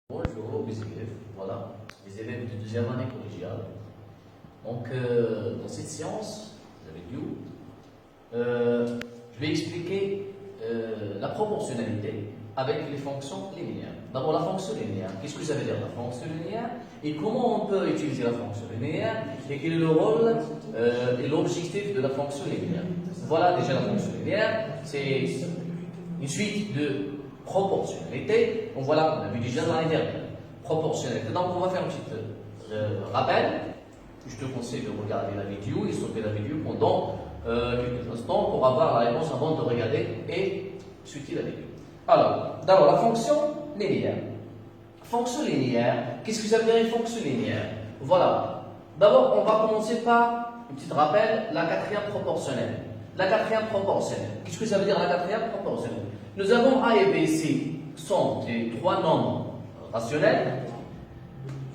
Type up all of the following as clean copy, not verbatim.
Bonjour mes élèves, voilà, les élèves de deuxième année collégiale. Donc, dans cette séance, la vidéo, je vais expliquer la proportionnalité avec les fonctions linéaires. D'abord, la fonction linéaire. Qu'est-ce que ça veut dire la fonction linéaire et comment on peut utiliser la fonction linéaire et quel est le rôle et l'objectif de la fonction linéaire. Voilà déjà la fonction linéaire, c'est une suite de proportionnalité. Donc voilà, on a vu déjà dans l'année dernière. Proportionnalité. Donc on va faire un petit rappel. Je te conseille de regarder la vidéo et stopper la vidéo pendant quelques instants pour avoir la réponse avant de regarder et suivre la vidéo. Alors, d'abord la fonction linéaire. Fonction linéaire, qu'est-ce que ça veut dire une fonction linéaire? Voilà. D'abord, on va commencer par un petit rappel, la quatrième proportionnelle. La quatrième proportionnelle. Qu'est-ce que ça veut dire la quatrième proportionnelle? Nous avons A et B ici sont des trois nombres rationnels,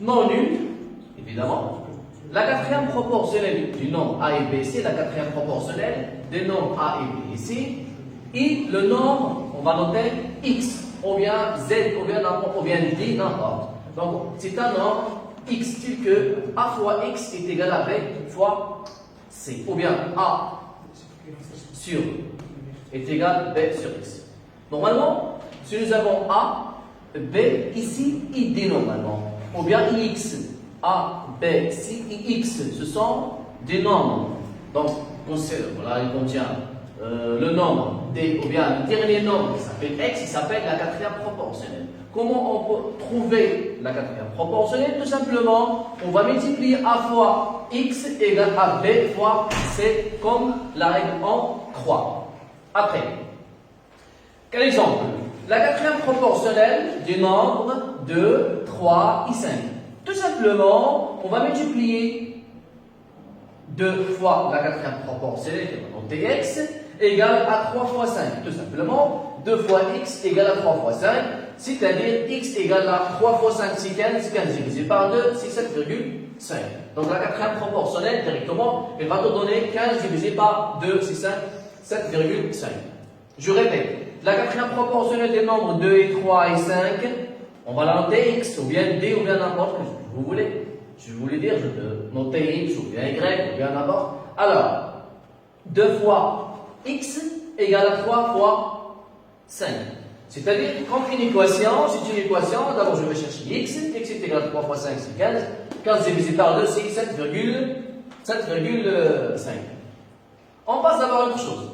non nuls, évidemment. La quatrième proportionnelle du nombre A et B ici, la quatrième proportionnelle des nombres A et B ici, et le nombre, on va noter X, ou bien Z, ou bien D, n'importe. Donc, c'est un nombre X tel que A fois X est égal à B fois C, ou bien A sur est égal à B sur X. Normalement, si nous avons A, B ici, et D normalement, ou bien X, A, B, C et X, ce sont des nombres. Donc, voilà, il contient le nombre D, ou bien le dernier nombre qui s'appelle X, il s'appelle la quatrième proportionnelle. Comment on peut trouver la quatrième proportionnelle? Tout simplement, on va multiplier A fois X égale à B fois C, comme la règle en croix. Après, quel exemple? La quatrième proportionnelle du nombre 2, 3 et 5. Tout simplement, on va multiplier 2 fois la quatrième proportionnelle, qui est noté x, égale à 3 fois 5. Tout simplement, 2 fois x égale à 3 fois 5, c'est-à-dire x égale à 3 fois 5, c'est 15, 15 divisé par 2, c'est 7,5. Donc la quatrième proportionnelle, directement, elle va te donner 15 divisé par 2, c'est 7,5. Je répète. La quatrième proportionnelle des nombres 2 et 3 et 5, on va la noter x ou bien d ou bien n'importe que vous voulez. Si vous voulez dire, je peux noter x ou bien y ou bien n'importe. Alors, 2 fois x égale à 3 fois 5. C'est-à-dire, comme une équation, c'est une équation, d'abord je vais chercher x est égal à 3 fois 5, c'est 15. 15 divisé par 2, c'est 7,5. On passe d'abord à autre chose.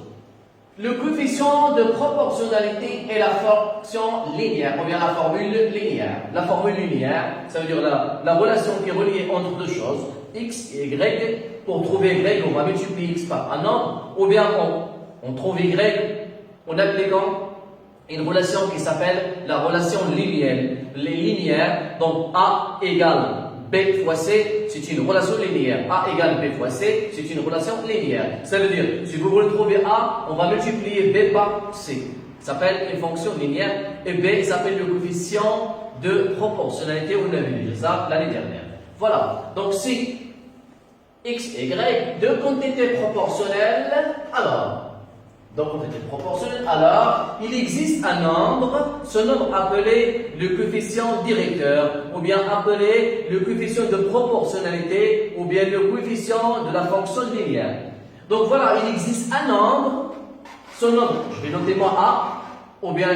Le coefficient de proportionnalité est la fonction linéaire, ou bien la formule linéaire. La formule linéaire, ça veut dire la relation qui est reliée entre deux choses, x et y. Pour trouver y, on va multiplier x par un nombre, ou bien on trouve y en appliquant une relation qui s'appelle la relation linéaire. Les linéaires, donc A égale B fois C, c'est une relation linéaire. A égale B fois C, c'est une relation linéaire. Ça veut dire, si vous voulez trouver A, on va multiplier B par C. Ça s'appelle une fonction linéaire. Et B s'appelle le coefficient de proportionnalité. On a vu ça l'année dernière. Voilà. Donc si X et Y, deux quantités proportionnelles, alors, il existe un nombre, ce nombre appelé le coefficient directeur, ou bien appelé le coefficient de proportionnalité, ou bien le coefficient de la fonction linéaire. Donc voilà, il existe un nombre, ce nombre, je vais noter moi A, ou bien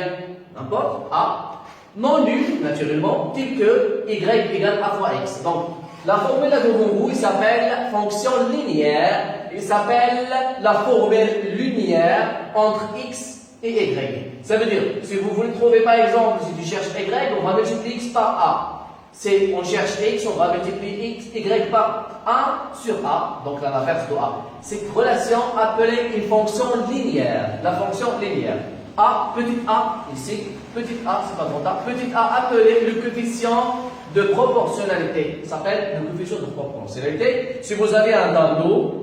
n'importe, A, non nul, naturellement, tel que Y égale A fois X. Donc, la formule devant vous, il s'appelle fonction linéaire. Il s'appelle la formule linéaire entre x et y. Ça veut dire, si vous voulez trouver par exemple, si tu cherches y, on va multiplier x par a. Si on cherche x, on va multiplier y par 1 sur a, donc l'inverse de a. Cette relation appelée une fonction linéaire, la fonction linéaire. A, petit a, ici, petit a, c'est pas grand a, petit a appelé le coefficient de proportionnalité. Ça s'appelle le coefficient de proportionnalité. Si vous avez un tableau,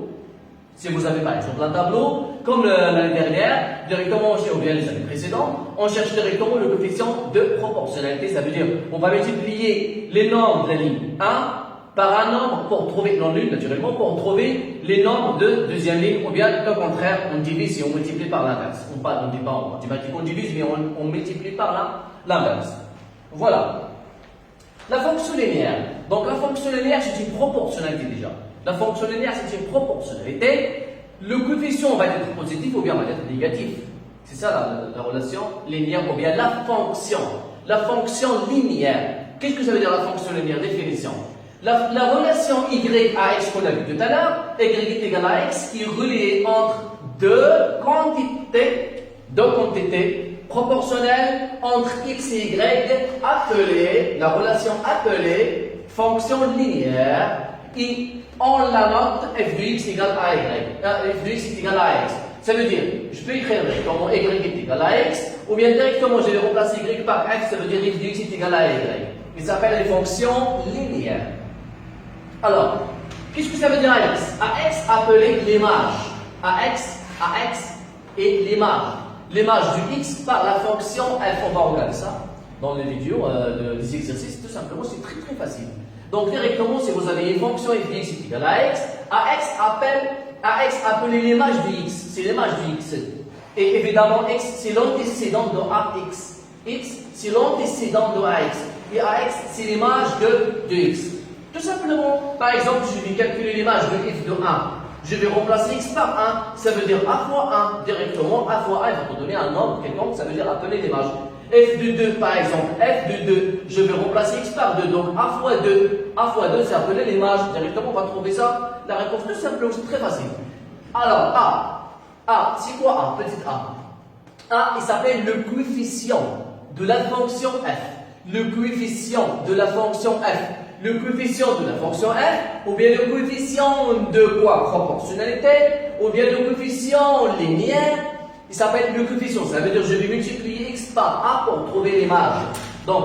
si vous avez par exemple un tableau, comme l'année dernière, directement, ou bien les années précédentes, on cherche directement le coefficient de proportionnalité. Ça veut dire, on va multiplier les nombres de la ligne 1 par un nombre pour trouver, non nul naturellement, pour trouver les nombres de deuxième ligne, ou bien au contraire, on divise et on multiplie par l'inverse. On ne dit pas en mathématiques, on divise, mais on multiplie par l'inverse. Voilà. La fonction linéaire. Donc la fonction linéaire, c'est une proportionnalité déjà. La fonction linéaire, c'est une proportionnalité. Le coefficient va être positif ou bien va être négatif. C'est ça la relation linéaire ou bien la fonction. La fonction linéaire. Qu'est-ce que ça veut dire la fonction linéaire? Définition. La relation y à x qu'on a vu tout à l'heure, y est égal à x, qui est reliée entre deux quantités proportionnelles entre x et y, appelée, la relation appelée fonction linéaire, et on la note f de x égale à y, f de x est égal à x. Ça veut dire, je peux écrire directement y est égal à x, ou bien directement je vais remplacer y par f, ça veut dire f de x est égal à y. Ils s'appellent les fonctions linéaires. Alors, qu'est-ce que ça veut dire AX? AX appelé l'image. AX et l'image. L'image du X par la fonction F. On va regarder ça dans les vidéos, des exercices, tout simplement, c'est très très facile. Donc, directement, si vous avez une fonction f de x est égale à x, AX appelé l'image du X. C'est l'image du X. Et évidemment, X, c'est l'antécédent de AX. X, c'est l'antécédent de AX. Et AX, c'est l'image de X. Tout simplement, par exemple, je vais calculer l'image de f de 1. Je vais remplacer x par 1, ça veut dire a fois 1, directement, a fois 1, il va te donner un nombre quelconque, ça veut dire appeler l'image. F de 2, par exemple, f de 2, je vais remplacer x par 2, donc a fois 2, c'est appeler l'image, directement, on va trouver ça, la réponse tout simplement, c'est très facile. Alors, A, c'est quoi A, petit a? A, il s'appelle le coefficient de la fonction f. Le coefficient de la fonction f. Le coefficient de la fonction f, ou bien le coefficient de quoi? Proportionnalité, ou bien le coefficient linéaire, il s'appelle le coefficient. Ça veut dire que je vais multiplier x par a pour trouver l'image. Donc,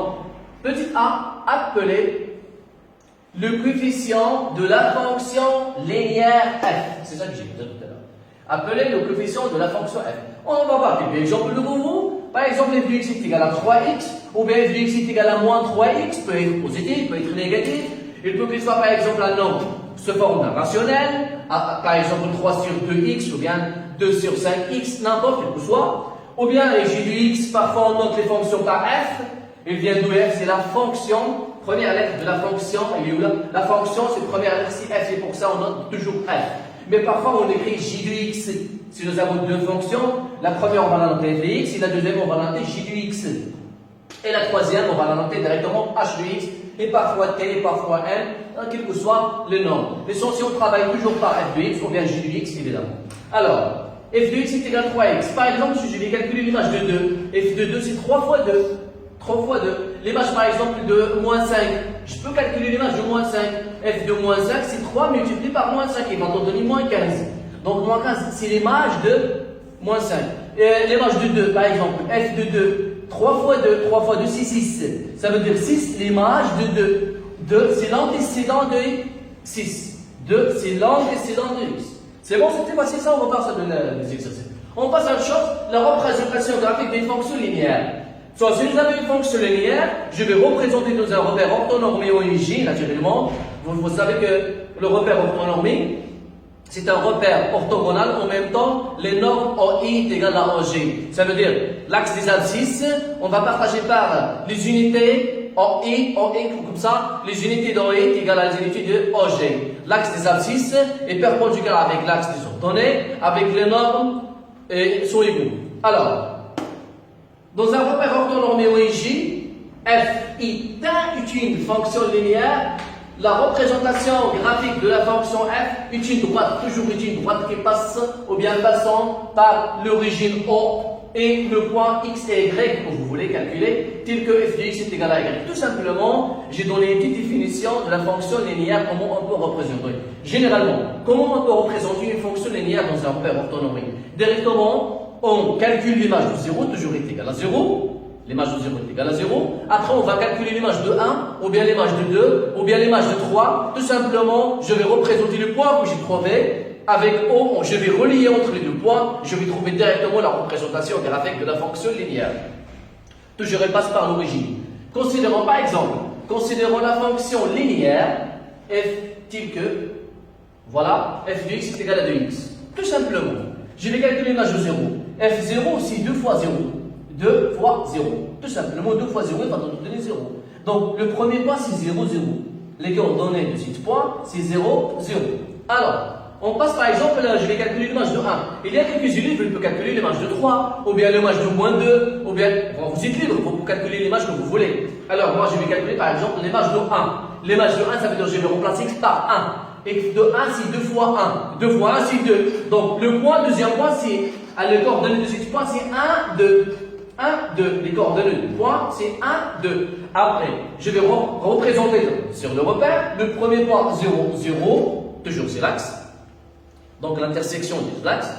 petit a appelé le coefficient de la fonction linéaire f. C'est ça que j'ai dit tout à l'heure. Appelé le coefficient de la fonction f. On va voir quelques exemples de nouveau. Par exemple, f de x est égal à 3x, ou bien f de x est égal à moins 3x, peut être positif, peut être négatif. Il peut qu'il soit par exemple un nombre sous forme rationnel, par exemple 3 sur 2x, ou bien 2 sur 5x, n'importe quel que soit. Ou bien g de x, parfois on note les fonctions par f. Il vient d'où f, c'est la fonction, première lettre de la fonction. Elle est où là? La fonction, c'est première lettre, c'est f, et pour ça on note toujours f. Mais parfois on écrit j de x. Si nous avons deux fonctions, la première on va la noter f de x, et la deuxième on va la noter j de x. Et la troisième on va la noter directement h de x, et parfois t, et parfois m, quel que soit le nombre. L'essentiel, on travaille toujours par f de x, ou bien j de x évidemment. Alors, f de x est égal à 3x. Par exemple, si je vais calculer l'image de 2, f de 2 c'est 3 fois 2. 3 fois 2. L'image par exemple de moins 5, je peux calculer l'image de moins 5. F de moins 5 c'est 3 multiplié par moins 5, il va t'en donner moins 15. Donc moins 15 c'est l'image de moins 5. L'image de 2 par exemple, f de 2, 3 fois 2, 3 fois 2 c'est 6. Ça veut dire 6, l'image de 2. 2 c'est l'antécédent de 6. 2 c'est l'antécédent de x. C'est bon, c'était facile ça, on va faire ça dans les exercices. On passe à une chose, la représentation graphique des fonctions linéaires. Soit si vous avez une fonction linéaire, je vais représenter dans un repère orthonormé OIJ, naturellement. Vous savez que le repère orthonormé, c'est un repère orthogonal, en même temps, les normes OI est égal à OG. Ça veut dire, l'axe des abscisses, on va partager par les unités OI, comme ça, les unités d'OI est égal à les unités de OG. L'axe des abscisses est perpendiculaire avec l'axe des orthogonales, avec les normes sont égaux. Alors, dans un repère orthonormé OIJ, f est une fonction linéaire. La représentation graphique de la fonction f est une droite, toujours une droite qui passe, ou bien passant par l'origine O et le point x et y que vous voulez calculer, tel que f de x est égal à y. Tout simplement, j'ai donné une petite définition de la fonction linéaire, comment on peut représenter. Généralement, comment on peut représenter une fonction linéaire dans un repère orthonormé? Directement, on calcule l'image de 0, toujours est égal à 0. L'image de 0 est égale à 0. Après, on va calculer l'image de 1, ou bien l'image de 2, ou bien l'image de 3. Tout simplement, je vais représenter le point que j'ai trouvé. Avec O, je vais relier entre les deux points. Je vais trouver directement la représentation graphique de la fonction linéaire. Toujours, elle passe par l'origine. Considérons par exemple, la fonction linéaire f telle que, voilà, f de x est égal à 2x. Tout simplement, je vais calculer l'image de 0. F0, c'est 2 fois 0. 2 fois 0. Tout simplement, 2 fois 0, il va te donner 0. Donc, le premier point, c'est 0, 0. Les coordonnées de ce point, c'est 0, 0. Alors, on passe par exemple, là, je vais calculer le match de 1. Il y a quelques élèves qui peuvent calculer le match de 3, ou bien le match de moins 2, ou bien, bon, vous êtes libre pour calculer les matchs que vous voulez. Alors, moi, je vais calculer par exemple les matchs de 1. Les matchs de 1, ça veut dire que je vais remplacer x par 1. Et de 1, c'est 2 fois 1. 2 fois 1, c'est 2. Donc, le point, deuxième point, c'est, les coordonnées de ce point, c'est 1, 2. 1, 2. Les coordonnées du point, c'est 1, 2. Après, je vais représenter sur le repère. Le premier point, 0, 0. Toujours c'est l'axe. Donc l'intersection de l'axe.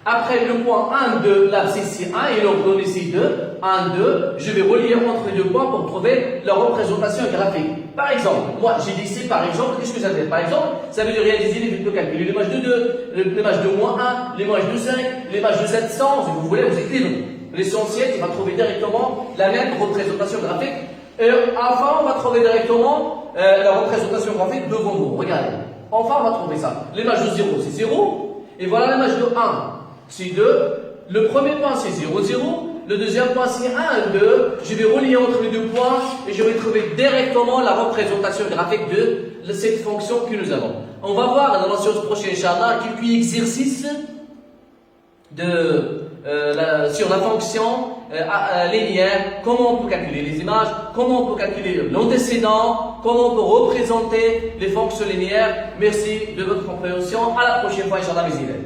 Après le point 1, 2, l'abscisse c'est 1 et l'ordonnée c'est 2. 1, 2. Je vais relier entre les deux points pour trouver leur représentation graphique. Par exemple, moi j'ai dit ici par exemple, qu'est-ce que ça veut dire? Par exemple, ça veut dire réaliser les vidéos calculer les matchs de 2, les matchs de moins 1, les matchs de 5, les matchs de 700, si vous voulez, vous écrivez. L'essentiel, il va trouver directement la même représentation graphique. Et enfin, on va trouver directement la représentation graphique devant nous. Regardez. Enfin, on va trouver ça. Les matchs de 0, c'est 0. Et voilà les matchs de 1, c'est 2. Le premier point, c'est 0, 0. Le deuxième point, c'est 1, 2. Je vais relier entre les deux points et je vais trouver directement la représentation graphique de cette fonction que nous avons. On va voir dans la séance prochaine, Inch'Allah, quelques exercices sur la fonction linéaire, comment on peut calculer les images, comment on peut calculer l'antécédent, comment on peut représenter les fonctions linéaires. Merci de votre compréhension. À la prochaine fois, Inch'Allah, mes élèves.